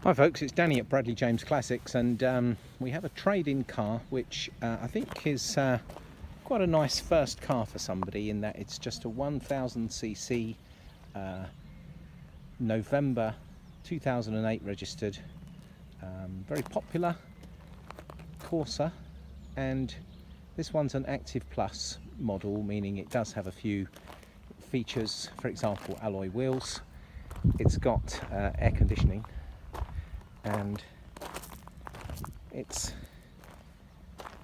Hi folks, it's Danny at Bradley James Classics, and we have a trade-in car which I think is quite a nice first car for somebody, in that it's just a 1000cc November 2008 registered, very popular Corsa, and this one's an Active Plus model, meaning it does have a few features, for example alloy wheels. It's got air conditioning, and I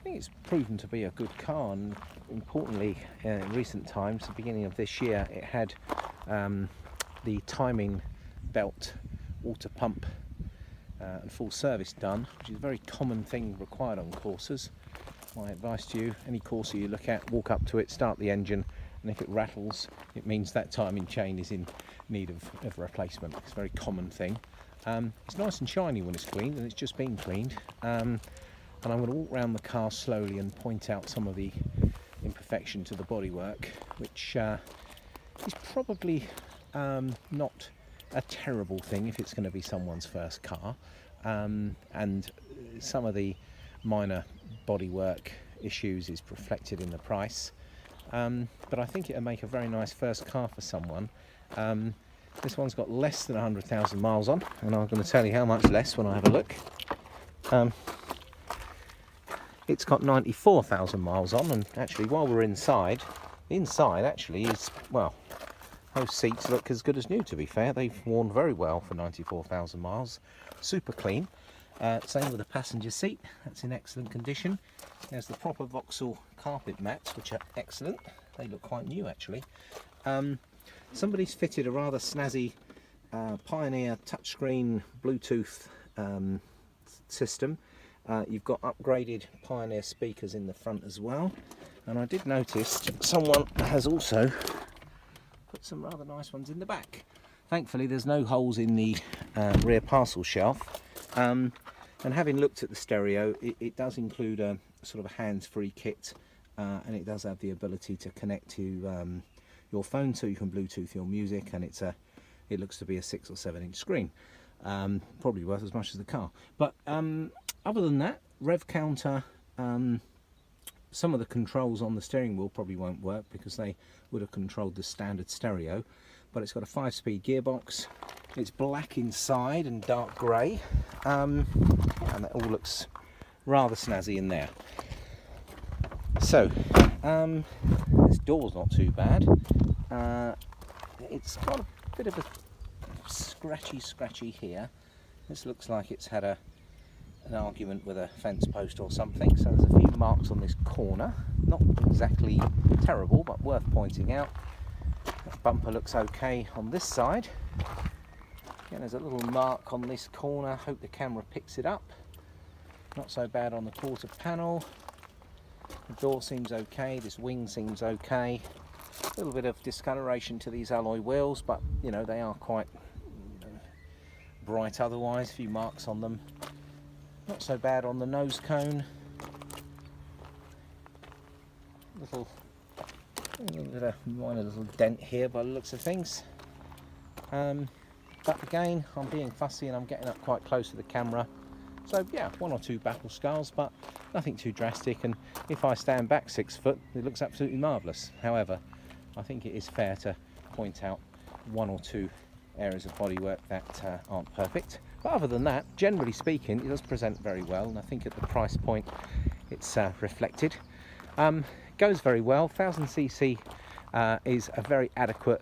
think it's proven to be a good car, and importantly in recent times, the beginning of this year, it had the timing belt water pump and full service done, which is a very common thing required on Corsas. My advice to you, any Corsa you look at, walk up to it, start the engine, and if it rattles, it means that timing chain is in need of replacement. It's a very common thing. It's nice and shiny when it's cleaned, and it's just been cleaned. And I'm going to walk around the car slowly and point out some of the imperfections of the bodywork, which is probably not a terrible thing if it's going to be someone's first car. And some of the minor bodywork issues is reflected in the price. But I think it'll make a very nice first car for someone. This one's got less than 100,000 miles on, and I'm going to tell you how much less when I have a look. It's got 94,000 miles on, and actually while we're inside, the inside actually is, well, those seats look as good as new, to be fair. They've worn very well for 94,000 miles. Super clean. Same with the passenger seat, that's in excellent condition. There's the proper Vauxhall carpet mats, which are excellent. They look quite new actually. Somebody's fitted a rather snazzy Pioneer touchscreen Bluetooth system. You've got upgraded Pioneer speakers in the front as well, and I did notice someone has also put some rather nice ones in the back. Thankfully there's no holes in the rear parcel shelf, and having looked at the stereo, it does include a sort of a hands-free kit, and it does have the ability to connect to your phone, so you can Bluetooth your music, and it looks to be a 6 or 7 inch screen, probably worth as much as the car. But other than that, rev counter, some of the controls on the steering wheel probably won't work because they would have controlled the standard stereo, but it's got a 5-speed gearbox. It's black inside and dark grey, and that all looks rather snazzy in there. So this door's not too bad. It's got a bit of a scratchy here. This looks like it's had an argument with a fence post or something, so there's a few marks on this corner. Not exactly terrible, but worth pointing out. The bumper looks okay on this side. Again, there's a little mark on this corner. Hope the camera picks it up. Not so bad on the quarter panel. The door seems okay, this wing seems okay. A little bit of discoloration to these alloy wheels, but you know, they are quite bright otherwise. A few marks on them. Not so bad on the nose cone. A little bit of minor little dent here by the looks of things. But again, I'm being fussy and I'm getting up quite close to the camera. So yeah, 1 or 2 battle scars, but nothing too drastic, and if I stand back 6 foot, it looks absolutely marvellous. However, I think it is fair to point out 1 or 2 areas of bodywork that aren't perfect. But other than that, generally speaking, it does present very well, and I think at the price point it's reflected. Goes very well. 1000cc is a very adequate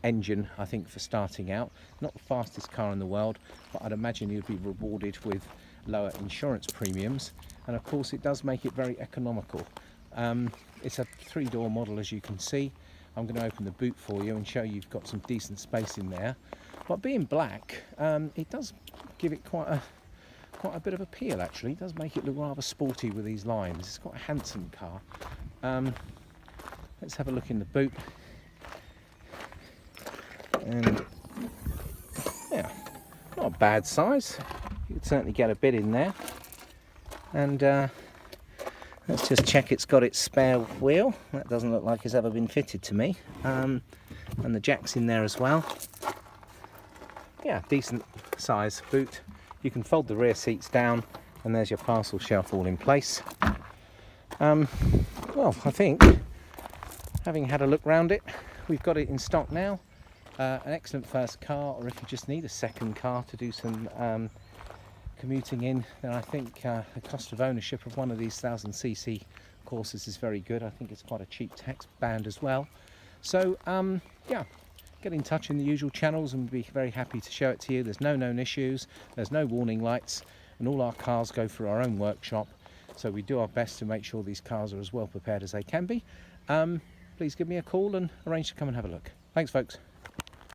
engine, I think, for starting out. Not the fastest car in the world, but I'd imagine you'd be rewarded with lower insurance premiums, and of course it does make it very economical. It's a 3-door model, as you can see. I'm going to open the boot for you and show you've got some decent space in there. But being black, it does give it quite a bit of appeal actually. It does make it look rather sporty with these lines. It's quite a handsome car. Let's have a look in the boot. And yeah, not a bad size. You could certainly get a bit in there. And let's just check it's got its spare wheel. That doesn't look like it's ever been fitted to me. And the jack's in there as well. Yeah, decent size boot. You can fold the rear seats down, and there's your parcel shelf all in place. Well, I think, having had a look round it, we've got it in stock now. An excellent first car, or if you just need a second car to do some commuting in, then I think the cost of ownership of one of these 1000cc Corsas is very good. I think it's quite a cheap tax band as well. So yeah, get in touch in the usual channels and we'll be very happy to show it to you. There's no known issues, there's no warning lights, and all our cars go through our own workshop, so we do our best to make sure these cars are as well prepared as they can be. Please give me a call and arrange to come and have a look. Thanks folks.